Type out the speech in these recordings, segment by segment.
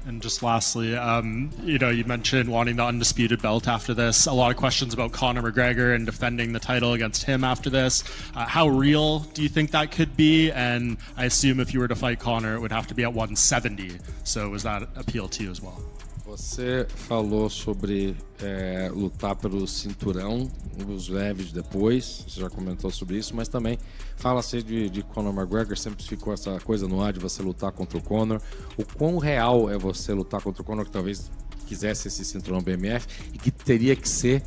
And just lastly, you mentioned wanting the undisputed belt after this. A lot of questions about Conor McGregor and defending the title against him after this. How real do you think that could be? And I assume if you were to fight Conor, it would have to be at 170. So was that appeal to you as well? Você falou sobre lutar pelo cinturão, os leves depois, você já comentou sobre isso, mas também fala-se de Conor McGregor, sempre ficou essa coisa no ar de você lutar contra o Conor. O quão real é você lutar contra o Conor, que talvez quisesse esse cinturão BMF e que teria que ser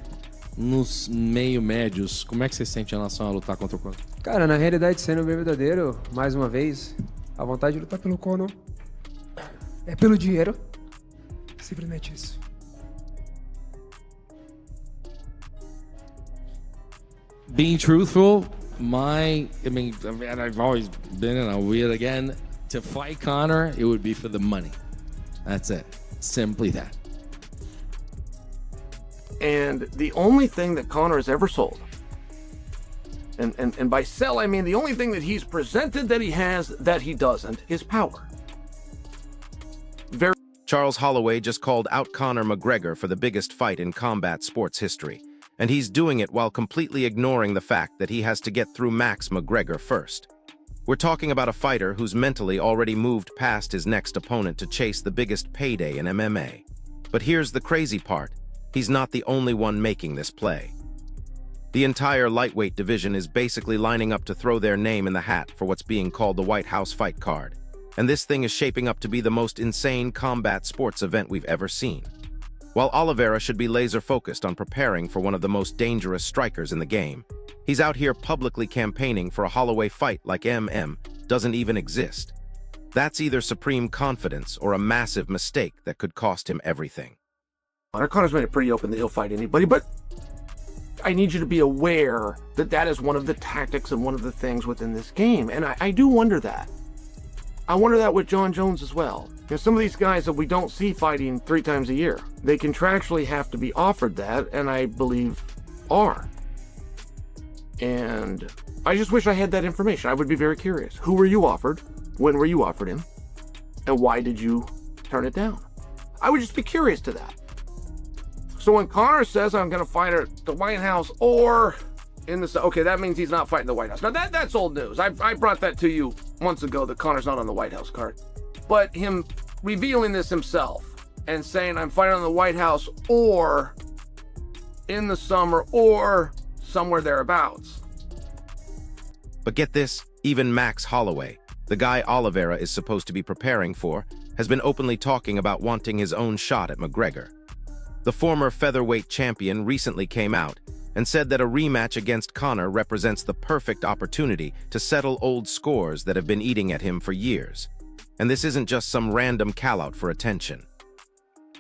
nos meio médios? Como é que você sente em relação a lutar contra o Conor? Cara, na realidade, sendo bem verdadeiro, mais uma vez, a vontade de lutar pelo Conor é pelo dinheiro. Simplesmente isso. Being truthful, I've always been, and I'll be it again, to fight Conor, it would be for the money. That's it. Simply that. And the only thing that Conor has ever sold, and by sell, I mean the only thing that he's presented that he has that he doesn't, is power. Charles Holloway just called out Conor McGregor for the biggest fight in combat sports history, and he's doing it while completely ignoring the fact that he has to get through Max McGregor first. We're talking about a fighter who's mentally already moved past his next opponent to chase the biggest payday in MMA. But here's the crazy part. He's not the only one making this play. The entire lightweight division is basically lining up to throw their name in the hat for what's being called the White House fight card. And this thing is shaping up to be the most insane combat sports event we've ever seen. While Oliveira should be laser-focused on preparing for one of the most dangerous strikers in the game, he's out here publicly campaigning for a Holloway fight like MM doesn't even exist. That's either supreme confidence or a massive mistake that could cost him everything. Conor's made it pretty open that he'll fight anybody, but I need you to be aware that that is one of the tactics and one of the things within this game, and I do wonder that. I wonder that with John Jones as well. Because some of these guys that we don't see fighting 3 times a year, they contractually have to be offered that, and I believe are. And I just wish I had that information. I would be very curious. Who were you offered? When were you offered him? And why did you turn it down? I would just be curious to that. So when Conor says I'm going to fight at the White House or in the... Okay, that means he's not fighting the White House. Now that's old news. I brought that to you months ago that Conor's not on the White House card. But him revealing this himself and saying I'm fighting on the White House or in the summer or somewhere thereabouts. But get this, even Max Holloway, the guy Oliveira is supposed to be preparing for, has been openly talking about wanting his own shot at McGregor. The former featherweight champion recently came out and said that a rematch against Conor represents the perfect opportunity to settle old scores that have been eating at him for years. And this isn't just some random call-out for attention.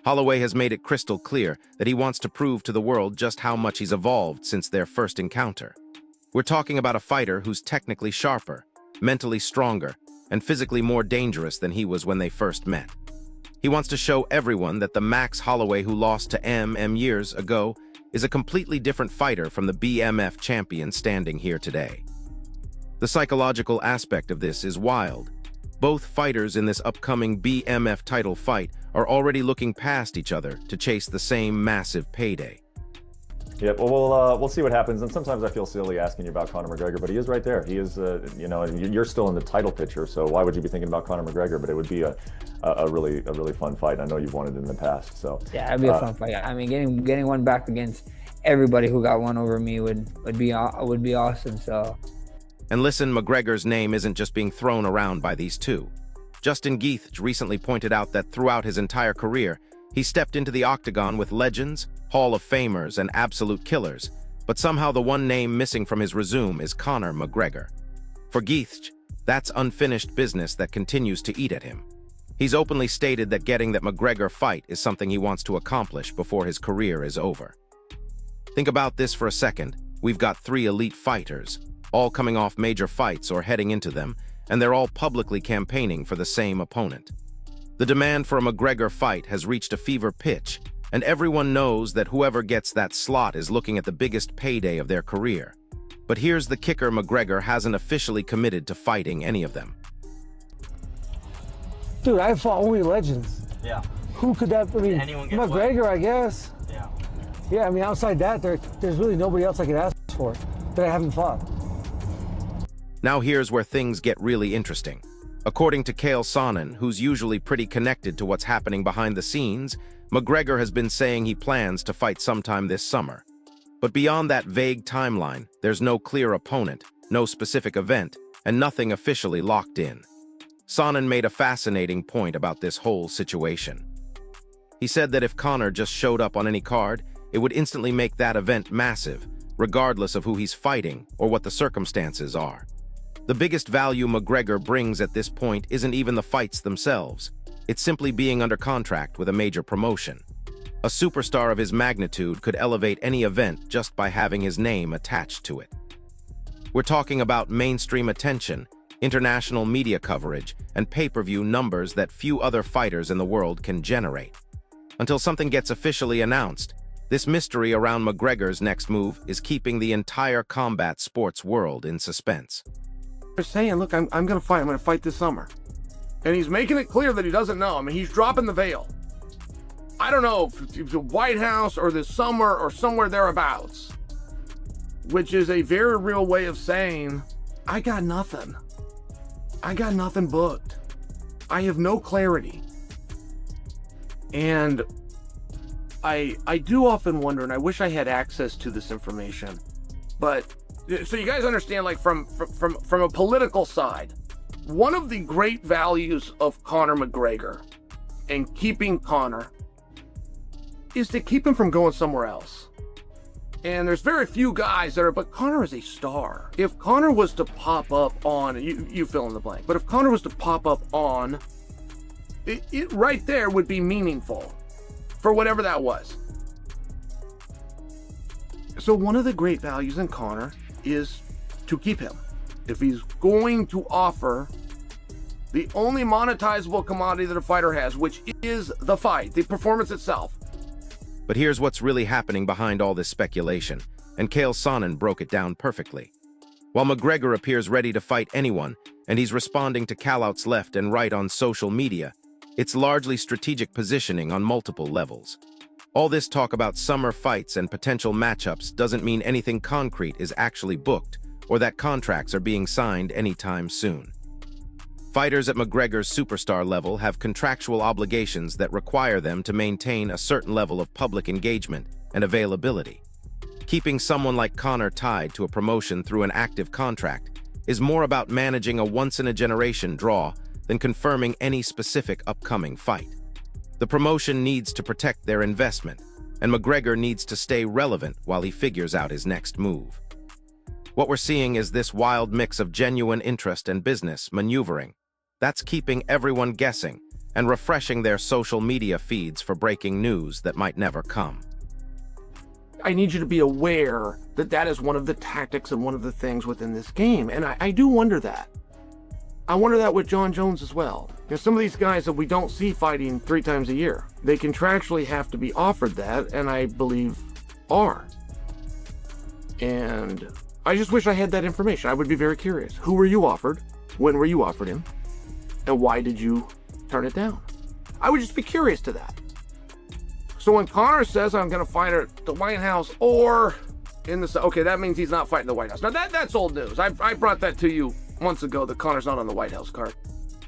Holloway has made it crystal clear that he wants to prove to the world just how much he's evolved since their first encounter. We're talking about a fighter who's technically sharper, mentally stronger, and physically more dangerous than he was when they first met. He wants to show everyone that the Max Holloway who lost to MM years ago is a completely different fighter from the BMF champion standing here today. The psychological aspect of this is wild. Both fighters in this upcoming BMF title fight are already looking past each other to chase the same massive payday. Yep, well, we'll see what happens. And sometimes I feel silly asking you about Conor McGregor, but he is right there. He is, and you're still in the title picture, so why would you be thinking about Conor McGregor? But it would be a really fun fight. I know you've wanted it in the past, so. Yeah, it'd be a fun fight. I mean, getting one back against everybody who got one over me would be awesome, so. And listen, McGregor's name isn't just being thrown around by these two. Justin Geeth recently pointed out that throughout his entire career, he stepped into the octagon with legends, Hall of Famers, and absolute killers, but somehow the one name missing from his resume is Conor McGregor. For Geeth, that's unfinished business that continues to eat at him. He's openly stated that getting that McGregor fight is something he wants to accomplish before his career is over. Think about this for a second. We've got 3 elite fighters, all coming off major fights or heading into them, and they're all publicly campaigning for the same opponent. The demand for a McGregor fight has reached a fever pitch, and everyone knows that whoever gets that slot is looking at the biggest payday of their career. But here's the kicker: McGregor hasn't officially committed to fighting any of them. Dude, I fought only legends. Yeah. Who could that? I mean, Anyone get McGregor, I guess. Yeah. Yeah, I mean, outside that, there's really nobody else I could ask for that I haven't fought. Now here's where things get really interesting. According to Chael Sonnen, who's usually pretty connected to what's happening behind the scenes, McGregor has been saying he plans to fight sometime this summer. But beyond that vague timeline, there's no clear opponent, no specific event, and nothing officially locked in. Sonnen made a fascinating point about this whole situation. He said that if Conor just showed up on any card, it would instantly make that event massive, regardless of who he's fighting or what the circumstances are. The biggest value McGregor brings at this point isn't even the fights themselves. It's simply being under contract with a major promotion. A superstar of his magnitude could elevate any event just by having his name attached to it. We're talking about mainstream attention, international media coverage, and pay-per-view numbers that few other fighters in the world can generate. Until something gets officially announced, this mystery around McGregor's next move is keeping the entire combat sports world in suspense. They're saying, look, I'm going to fight. I'm going to fight this summer. And he's making it clear that he doesn't know. I mean, he's dropping the veil. I don't know if it's the White House or this summer or somewhere thereabouts, which is a very real way of saying, I got nothing. I got nothing booked. I have no clarity. And I do often wonder, and I wish I had access to this information, but so you guys understand, like from a political side, one of the great values of Conor McGregor and keeping Conor is to keep him from going somewhere else. And there's very few guys that are, but Conor is a star. If Conor was to pop up on, you fill in the blank, but if Conor was to pop up on, it right there would be meaningful for whatever that was. So one of the great values in Conor is to keep him. If he's going to offer the only monetizable commodity that a fighter has, which is the fight, the performance itself. But here's what's really happening behind all this speculation, and Chael Sonnen broke it down perfectly. While McGregor appears ready to fight anyone, and he's responding to callouts left and right on social media, it's largely strategic positioning on multiple levels. All this talk about summer fights and potential matchups doesn't mean anything concrete is actually booked, or that contracts are being signed anytime soon. Fighters at McGregor's superstar level have contractual obligations that require them to maintain a certain level of public engagement and availability. Keeping someone like Conor tied to a promotion through an active contract is more about managing a once-in-a-generation draw than confirming any specific upcoming fight. The promotion needs to protect their investment, and McGregor needs to stay relevant while he figures out his next move. What we're seeing is this wild mix of genuine interest and business maneuvering. That's keeping everyone guessing and refreshing their social media feeds for breaking news that might never come. I need you to be aware that that is one of the tactics and one of the things within this game. And I do wonder that. I wonder that with John Jones as well. Because some of these guys that we don't see fighting 3 times a year, they contractually have to be offered that, and I believe are. And I just wish I had that information. I would be very curious. Who were you offered? When were you offered him? And why did you turn it down? I would just be curious to that. So when Conor says, I'm going to fight at the White House or in the... Okay, that means he's not fighting the White House. Now, that's old news. I brought that to you months ago that Conor's not on the White House card.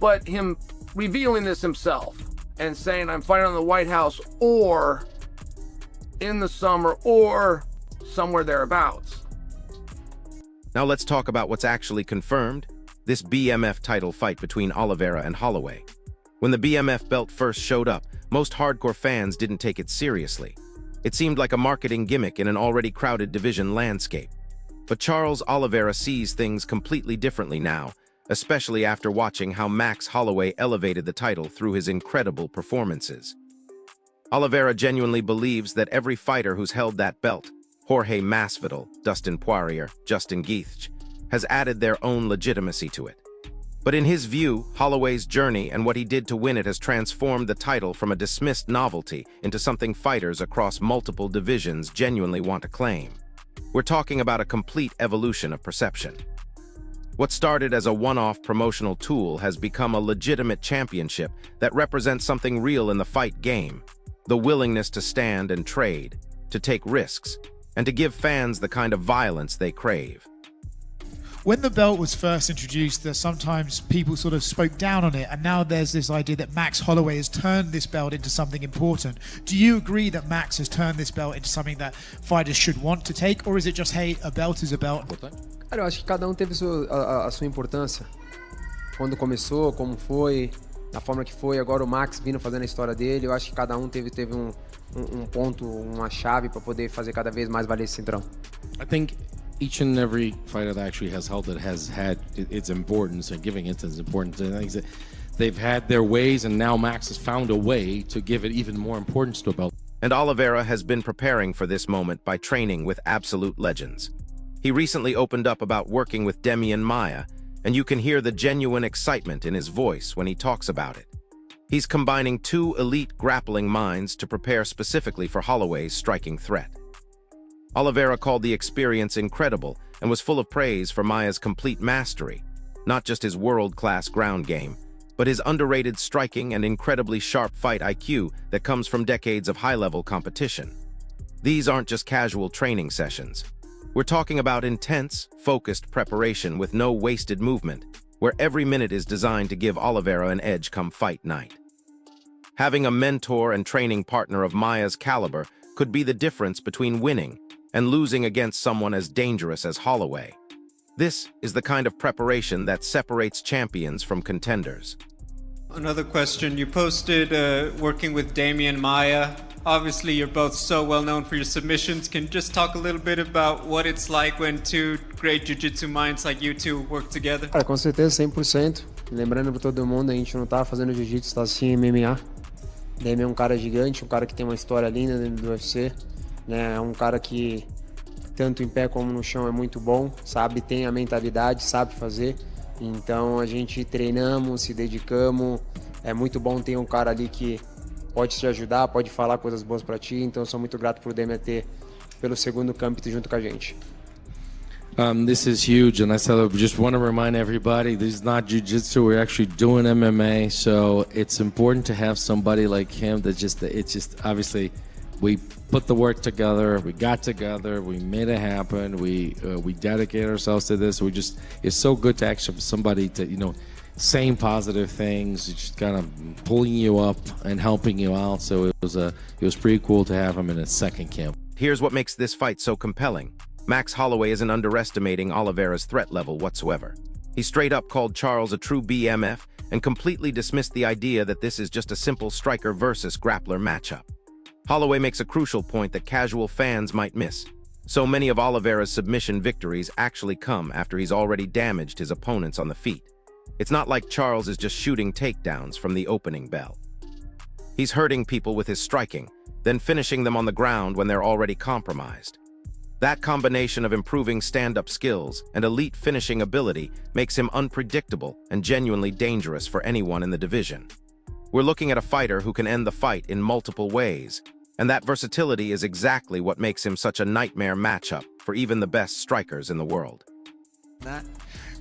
But him revealing this himself and saying, I'm fighting on the White House or in the summer or somewhere thereabouts. Now let's talk about what's actually confirmed. This BMF title fight between Oliveira and Holloway. When the BMF belt first showed up, most hardcore fans didn't take it seriously. It seemed like a marketing gimmick in an already crowded division landscape. But Charles Oliveira sees things completely differently now, especially after watching how Max Holloway elevated the title through his incredible performances. Oliveira genuinely believes that every fighter who's held that belt, Jorge Masvidal, Dustin Poirier, Justin Gaethje, has added their own legitimacy to it. But in his view, Holloway's journey and what he did to win it has transformed the title from a dismissed novelty into something fighters across multiple divisions genuinely want to claim. We're talking about a complete evolution of perception. What started as a one-off promotional tool has become a legitimate championship that represents something real in the fight game, the willingness to stand and trade, to take risks, and to give fans the kind of violence they crave. When the belt was first introduced, sometimes people sort of spoke down on it, and now there's this idea that Max Holloway has turned this belt into something important. Do you agree that Max has turned this belt into something that fighters should want to take, or is it just, hey, a belt is a belt? Cara, eu acho que cada teve a sua importância. Quando começou, como foi, da forma que foi, agora o Max vindo fazendo a história dele, eu acho que cada teve um ponto, uma chave para poder fazer cada vez mais valer esse cinturão. I think each and every fighter that actually has held it has had its importance, and giving it its importance. And I think that they've had their ways, and now Max has found a way to give it even more importance to a belt. And Oliveira has been preparing for this moment by training with absolute legends. He recently opened up about working with Demian Maia, and you can hear the genuine excitement in his voice when he talks about it. He's combining two elite grappling minds to prepare specifically for Holloway's striking threat. Oliveira called the experience incredible and was full of praise for Maia's complete mastery, not just his world-class ground game, but his underrated striking and incredibly sharp fight IQ that comes from decades of high-level competition. These aren't just casual training sessions. We're talking about intense, focused preparation with no wasted movement, where every minute is designed to give Oliveira an edge come fight night. Having a mentor and training partner of Maia's caliber could be the difference between winning and losing against someone as dangerous as Holloway. This is the kind of preparation that separates champions from contenders. Another question. You posted working with Demian Maia. Obviously, you're both so well known for your submissions. Can you just talk a little bit about what it's like when two great jiu-jitsu minds like you two work together? Cara, com certeza, 100%. Lembrando para todo mundo, a gente não tá fazendo jiu-jitsu, tá assistindo MMA. Demian é um cara gigante, um cara que tem uma história linda dentro do UFC. Né? É um cara que, tanto em pé como no chão, é muito bom, sabe, tem a mentalidade, sabe fazer. Então a gente treinamos, se dedicamos. É muito bom ter um cara ali que pode te ajudar, pode falar coisas boas para ti. Então eu sou muito grato por Demian ter pelo segundo campo junto com a gente. This is huge, and I just want to remind everybody, this is not jiu-jitsu, we're actually doing MMA, so it's important to have somebody like him that it's just obviously we put the work together, we got together, we made it happen, we dedicate ourselves to this. It's so good to actually have somebody to, saying positive things, just kind of pulling you up and helping you out. So it was pretty cool to have him in his second camp. Here's what makes this fight so compelling. Max Holloway isn't underestimating Oliveira's threat level whatsoever. He straight up called Charles a true BMF and completely dismissed the idea that this is just a simple striker versus grappler matchup. Holloway makes a crucial point that casual fans might miss. So many of Oliveira's submission victories actually come after he's already damaged his opponents on the feet. It's not like Charles is just shooting takedowns from the opening bell. He's hurting people with his striking, then finishing them on the ground when they're already compromised. That combination of improving stand-up skills and elite finishing ability makes him unpredictable and genuinely dangerous for anyone in the division. We're looking at a fighter who can end the fight in multiple ways, and that versatility is exactly what makes him such a nightmare matchup for even the best strikers in the world.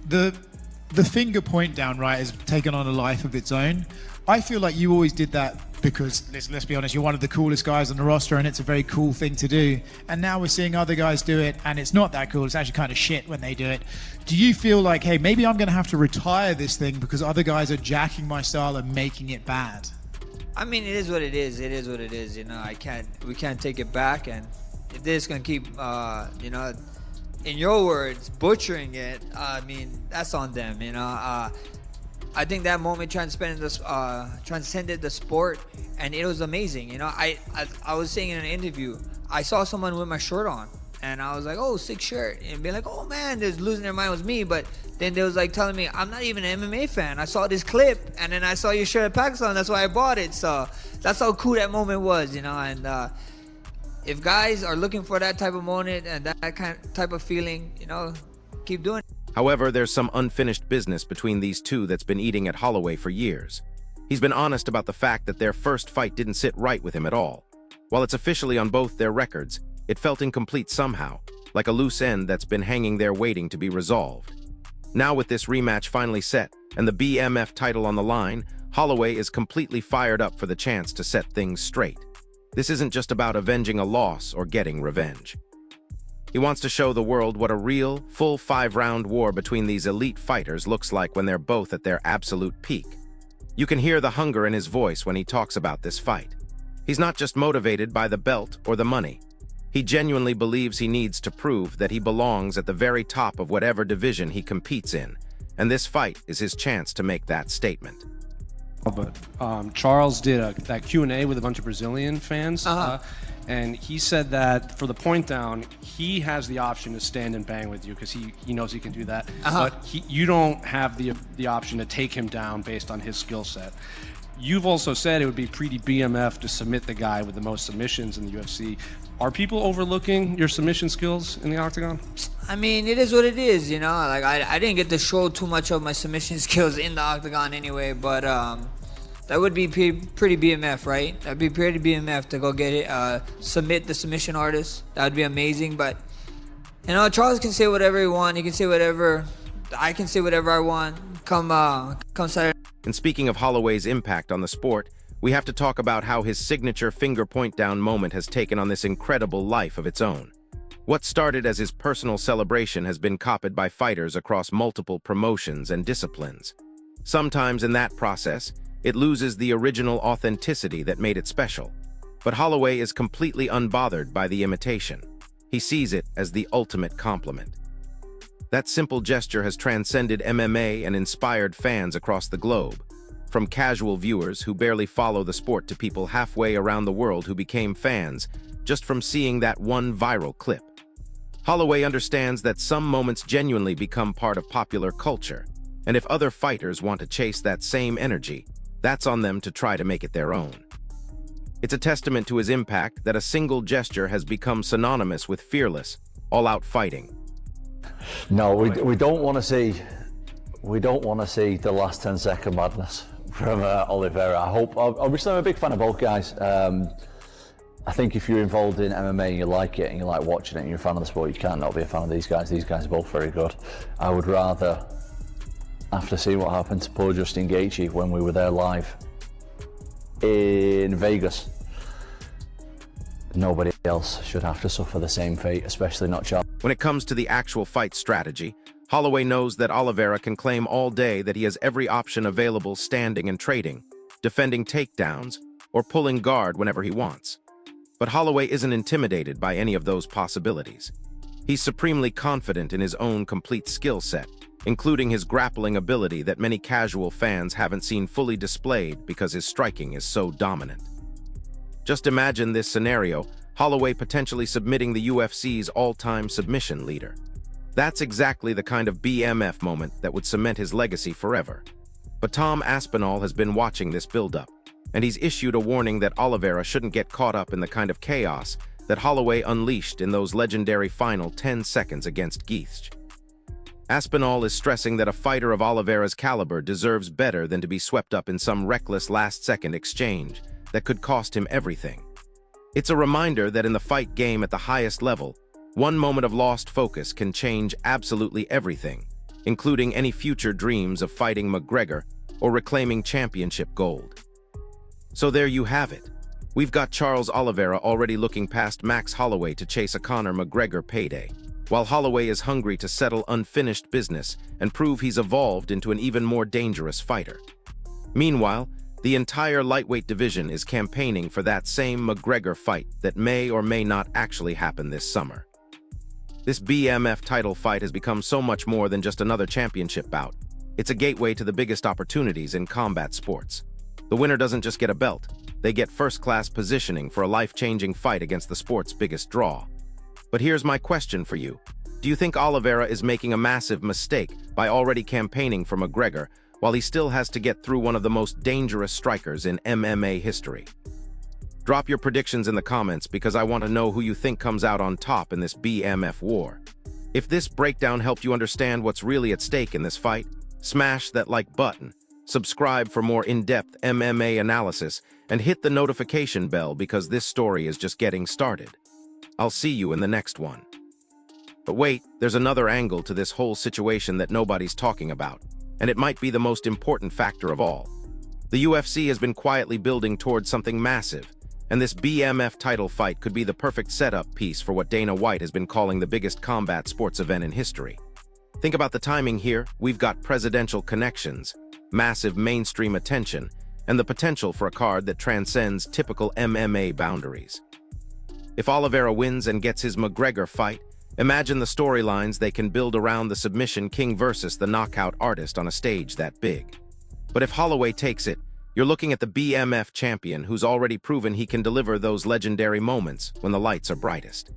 The finger point down, right, has taken on a life of its own. I feel like you always did that because, let's be honest, you're one of the coolest guys on the roster and it's a very cool thing to do. And now we're seeing other guys do it and it's not that cool. It's actually kind of shit when they do it. Do you feel like, hey, maybe I'm going to have to retire this thing because other guys are jacking my style and making it bad? I mean, it is what it is. It is what it is. We can't take it back. And if they're just going to keep, in your words, butchering it, I mean, that's on them, I think that moment transcended the sport, and it was amazing. I was saying in an interview, I saw someone with my shirt on, and I was like, oh, sick shirt, and be like, oh man, they're losing their mind with me. But then they was like telling me, I'm not even an MMA fan. I saw this clip, and then I saw your shirt at Pakistan. That's why I bought it. So that's how cool that moment was, And if guys are looking for that type of moment and that type of feeling, keep doing it. However, there's some unfinished business between these two that's been eating at Holloway for years. He's been honest about the fact that their first fight didn't sit right with him at all. While it's officially on both their records, it felt incomplete somehow, like a loose end that's been hanging there waiting to be resolved. Now with this rematch finally set and the BMF title on the line, Holloway is completely fired up for the chance to set things straight. This isn't just about avenging a loss or getting revenge. He wants to show the world what a real, full 5-round war between these elite fighters looks like when they're both at their absolute peak. You can hear the hunger in his voice when he talks about this fight. He's not just motivated by the belt or the money. He genuinely believes he needs to prove that he belongs at the very top of whatever division he competes in, and this fight is his chance to make that statement. But Charles did that Q&A with a bunch of Brazilian fans, and he said that for the point down, he has the option to stand and bang with you because he knows he can do that. But you don't have the option to take him down based on his skill set. You've also said it would be pretty BMF to submit the guy with the most submissions in the UFC. Are people overlooking your submission skills in the octagon? I mean, it is what it is, you know. Like I didn't get to show too much of my submission skills in the octagon anyway, but that would be pretty BMF, right? That'd be pretty BMF to go get it, submit the submission artist. That would be amazing. But you know, Charles can say whatever he wants. He can say whatever. I can say whatever I want. Come Saturday. And speaking of Holloway's impact on the sport, we have to talk about how his signature finger point down moment has taken on this incredible life of its own. What started as his personal celebration has been copied by fighters across multiple promotions and disciplines. Sometimes in that process, it loses the original authenticity that made it special. But Holloway is completely unbothered by the imitation. He sees it as the ultimate compliment. That simple gesture has transcended MMA and inspired fans across the globe, from casual viewers who barely follow the sport to people halfway around the world who became fans just from seeing that one viral clip. Holloway understands that some moments genuinely become part of popular culture, and if other fighters want to chase that same energy, that's on them to try to make it their own. It's a testament to his impact that a single gesture has become synonymous with fearless, all-out fighting. No, we don't want to see the last 10-second madness from Oliveira. Obviously I'm a big fan of both guys. I think if you're involved in MMA and you like it and you like watching it and you're a fan of the sport, you can't not be a fan of these guys. These guys are both very good. I would rather, after seeing what happened to poor Justin Gaethje when we were there live in Vegas, nobody else should have to suffer the same fate, especially not Charles. When it comes to the actual fight strategy, Holloway knows that Oliveira can claim all day that he has every option available standing and trading, defending takedowns, or pulling guard whenever he wants. But Holloway isn't intimidated by any of those possibilities. He's supremely confident in his own complete skill set, including his grappling ability that many casual fans haven't seen fully displayed because his striking is so dominant. Just imagine this scenario, Holloway potentially submitting the UFC's all-time submission leader. That's exactly the kind of BMF moment that would cement his legacy forever. But Tom Aspinall has been watching this build-up, and he's issued a warning that Oliveira shouldn't get caught up in the kind of chaos that Holloway unleashed in those legendary final 10 seconds against Gaethje. Aspinall is stressing that a fighter of Oliveira's caliber deserves better than to be swept up in some reckless last-second exchange that could cost him everything. It's a reminder that in the fight game at the highest level, one moment of lost focus can change absolutely everything, including any future dreams of fighting McGregor or reclaiming championship gold. So there you have it. We've got Charles Oliveira already looking past Max Holloway to chase a Conor McGregor payday, while Holloway is hungry to settle unfinished business and prove he's evolved into an even more dangerous fighter. Meanwhile, the entire lightweight division is campaigning for that same McGregor fight that may or may not actually happen this summer. This BMF title fight has become so much more than just another championship bout. It's a gateway to the biggest opportunities in combat sports. The winner doesn't just get a belt, they get first-class positioning for a life-changing fight against the sport's biggest draw. But here's my question for you. Do you think Oliveira is making a massive mistake by already campaigning for McGregor while he still has to get through one of the most dangerous strikers in MMA history? Drop your predictions in the comments because I want to know who you think comes out on top in this BMF war. If this breakdown helped you understand what's really at stake in this fight, smash that like button, subscribe for more in-depth MMA analysis, and hit the notification bell because this story is just getting started. I'll see you in the next one. But wait, there's another angle to this whole situation that nobody's talking about, and it might be the most important factor of all. The UFC has been quietly building towards something massive, and this BMF title fight could be the perfect setup piece for what Dana White has been calling the biggest combat sports event in history. Think about the timing here. We've got presidential connections, massive mainstream attention, and the potential for a card that transcends typical MMA boundaries. If Oliveira wins and gets his McGregor fight, imagine the storylines they can build around the submission king versus the knockout artist on a stage that big. But if Holloway takes it, you're looking at the BMF champion who's already proven he can deliver those legendary moments when the lights are brightest.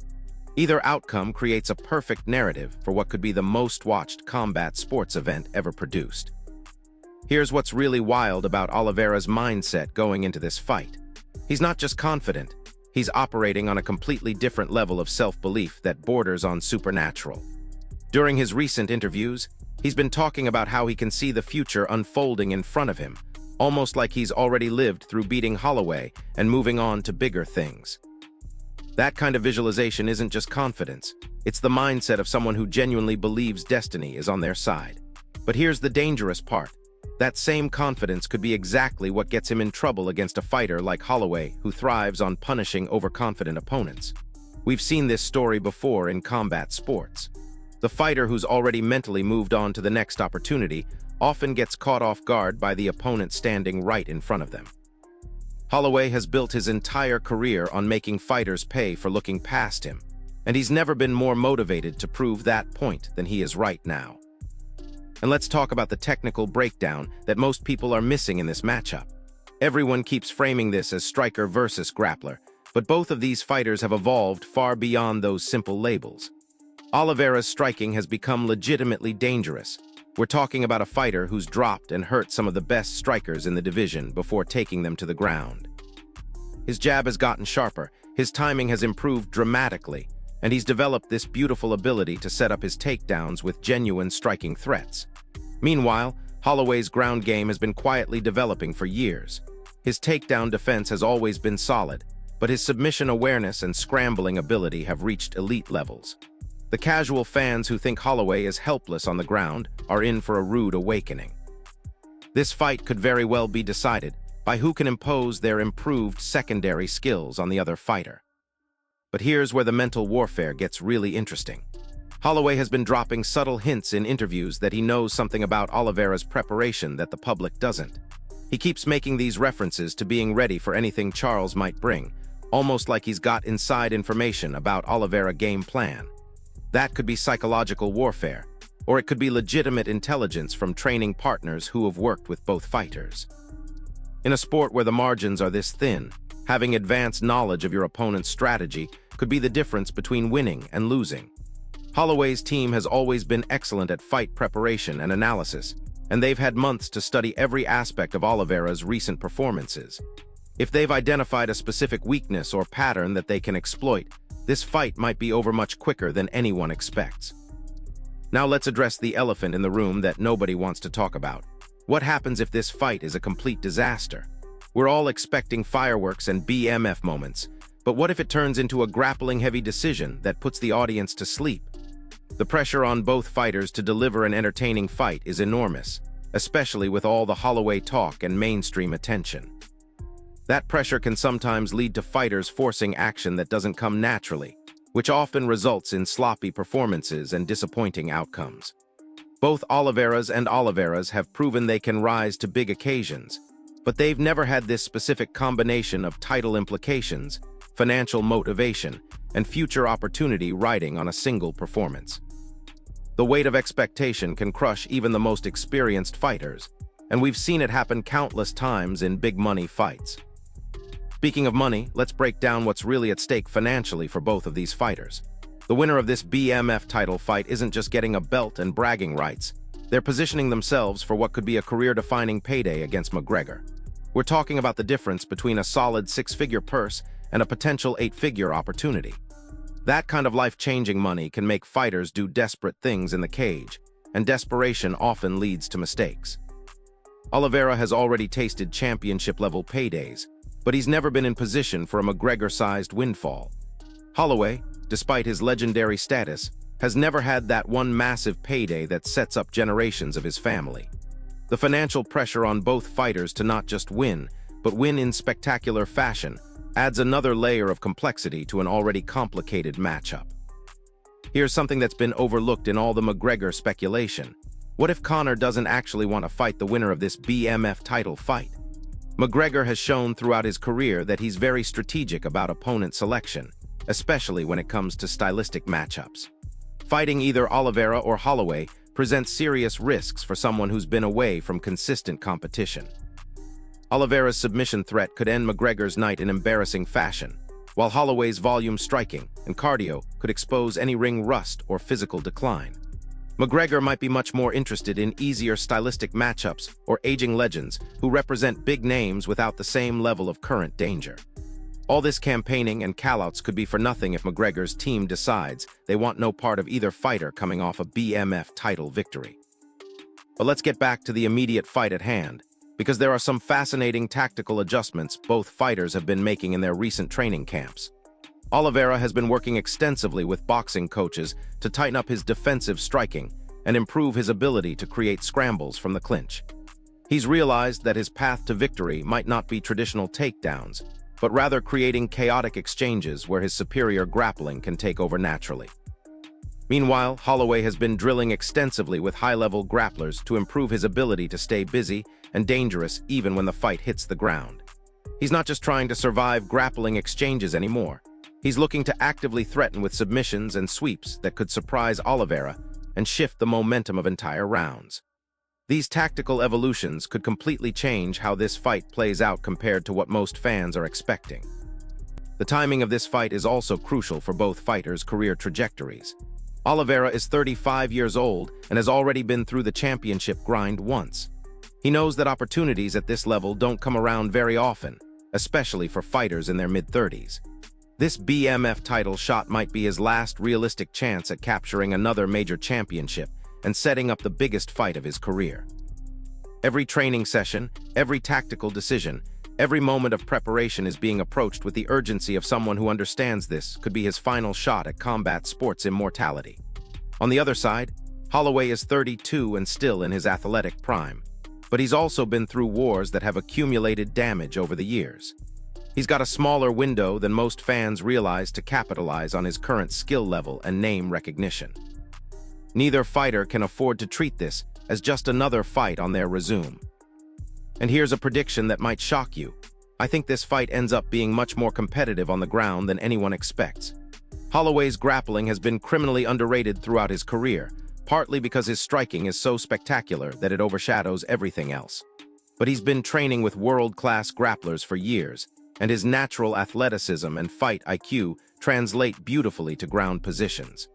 Either outcome creates a perfect narrative for what could be the most watched combat sports event ever produced. Here's what's really wild about Oliveira's mindset going into this fight. He's not just confident, he's operating on a completely different level of self-belief that borders on supernatural. During his recent interviews, he's been talking about how he can see the future unfolding in front of him, almost like he's already lived through beating Holloway and moving on to bigger things. That kind of visualization isn't just confidence, it's the mindset of someone who genuinely believes destiny is on their side. But here's the dangerous part. That same confidence could be exactly what gets him in trouble against a fighter like Holloway, who thrives on punishing overconfident opponents. We've seen this story before in combat sports. The fighter who's already mentally moved on to the next opportunity often gets caught off guard by the opponent standing right in front of them. Holloway has built his entire career on making fighters pay for looking past him, and he's never been more motivated to prove that point than he is right now. And let's talk about the technical breakdown that most people are missing in this matchup. Everyone keeps framing this as striker versus grappler, but both of these fighters have evolved far beyond those simple labels. Oliveira's striking has become legitimately dangerous. We're talking about a fighter who's dropped and hurt some of the best strikers in the division before taking them to the ground. His jab has gotten sharper, his timing has improved dramatically, and he's developed this beautiful ability to set up his takedowns with genuine striking threats. Meanwhile, Holloway's ground game has been quietly developing for years. His takedown defense has always been solid, but his submission awareness and scrambling ability have reached elite levels. The casual fans who think Holloway is helpless on the ground are in for a rude awakening. This fight could very well be decided by who can impose their improved secondary skills on the other fighter. But here's where the mental warfare gets really interesting. Holloway has been dropping subtle hints in interviews that he knows something about Oliveira's preparation that the public doesn't. He keeps making these references to being ready for anything Charles might bring, almost like he's got inside information about Oliveira's game plan. That could be psychological warfare, or it could be legitimate intelligence from training partners who have worked with both fighters. In a sport where the margins are this thin, having advanced knowledge of your opponent's strategy could be the difference between winning and losing. Holloway's team has always been excellent at fight preparation and analysis, and they've had months to study every aspect of Oliveira's recent performances. If they've identified a specific weakness or pattern that they can exploit, this fight might be over much quicker than anyone expects. Now let's address the elephant in the room that nobody wants to talk about. What happens if this fight is a complete disaster? We're all expecting fireworks and BMF moments, but what if it turns into a grappling-heavy decision that puts the audience to sleep? The pressure on both fighters to deliver an entertaining fight is enormous, especially with all the Holloway talk and mainstream attention. That pressure can sometimes lead to fighters forcing action that doesn't come naturally, which often results in sloppy performances and disappointing outcomes. Both Oliveira's have proven they can rise to big occasions, but they've never had this specific combination of title implications, financial motivation, and future opportunity riding on a single performance. The weight of expectation can crush even the most experienced fighters, and we've seen it happen countless times in big-money fights. Speaking of money, let's break down what's really at stake financially for both of these fighters. The winner of this BMF title fight isn't just getting a belt and bragging rights. They're positioning themselves for what could be a career-defining payday against McGregor. We're talking about the difference between a solid six-figure purse and a potential eight-figure opportunity. That kind of life-changing money can make fighters do desperate things in the cage, and desperation often leads to mistakes. Oliveira has already tasted championship-level paydays, but he's never been in position for a McGregor-sized windfall. Holloway, despite his legendary status, has never had that one massive payday that sets up generations of his family. The financial pressure on both fighters to not just win, but win in spectacular fashion, adds another layer of complexity to an already complicated matchup. Here's something that's been overlooked in all the McGregor speculation. What if Conor doesn't actually want to fight the winner of this BMF title fight? McGregor has shown throughout his career that he's very strategic about opponent selection, especially when it comes to stylistic matchups. Fighting either Oliveira or Holloway presents serious risks for someone who's been away from consistent competition. Oliveira's submission threat could end McGregor's night in embarrassing fashion, while Holloway's volume striking and cardio could expose any ring rust or physical decline. McGregor might be much more interested in easier stylistic matchups or aging legends who represent big names without the same level of current danger. All this campaigning and callouts could be for nothing if McGregor's team decides they want no part of either fighter coming off a BMF title victory. But let's get back to the immediate fight at hand, because there are some fascinating tactical adjustments both fighters have been making in their recent training camps. Oliveira has been working extensively with boxing coaches to tighten up his defensive striking and improve his ability to create scrambles from the clinch. He's realized that his path to victory might not be traditional takedowns, but rather creating chaotic exchanges where his superior grappling can take over naturally. Meanwhile, Holloway has been drilling extensively with high-level grapplers to improve his ability to stay busy and dangerous even when the fight hits the ground. He's not just trying to survive grappling exchanges anymore. He's looking to actively threaten with submissions and sweeps that could surprise Oliveira and shift the momentum of entire rounds. These tactical evolutions could completely change how this fight plays out compared to what most fans are expecting. The timing of this fight is also crucial for both fighters' career trajectories. Oliveira is 35 years old and has already been through the championship grind once. He knows that opportunities at this level don't come around very often, especially for fighters in their mid-30s. This BMF title shot might be his last realistic chance at capturing another major championship and setting up the biggest fight of his career. Every training session, every tactical decision, every moment of preparation is being approached with the urgency of someone who understands this could be his final shot at combat sports immortality. On the other side, Holloway is 32 and still in his athletic prime, but he's also been through wars that have accumulated damage over the years. He's got a smaller window than most fans realize to capitalize on his current skill level and name recognition. Neither fighter can afford to treat this as just another fight on their resume. And here's a prediction that might shock you. I think this fight ends up being much more competitive on the ground than anyone expects. Holloway's grappling has been criminally underrated throughout his career, partly because his striking is so spectacular that it overshadows everything else. But he's been training with world-class grapplers for years, and his natural athleticism and fight IQ translate beautifully to ground positions.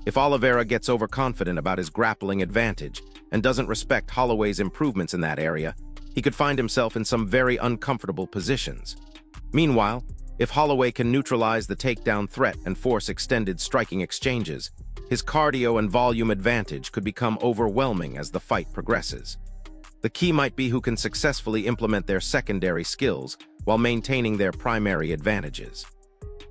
If Oliveira gets overconfident about his grappling advantage and doesn't respect Holloway's improvements in that area, he could find himself in some very uncomfortable positions. Meanwhile, if Holloway can neutralize the takedown threat and force extended striking exchanges, his cardio and volume advantage could become overwhelming as the fight progresses. The key might be who can successfully implement their secondary skills while maintaining their primary advantages.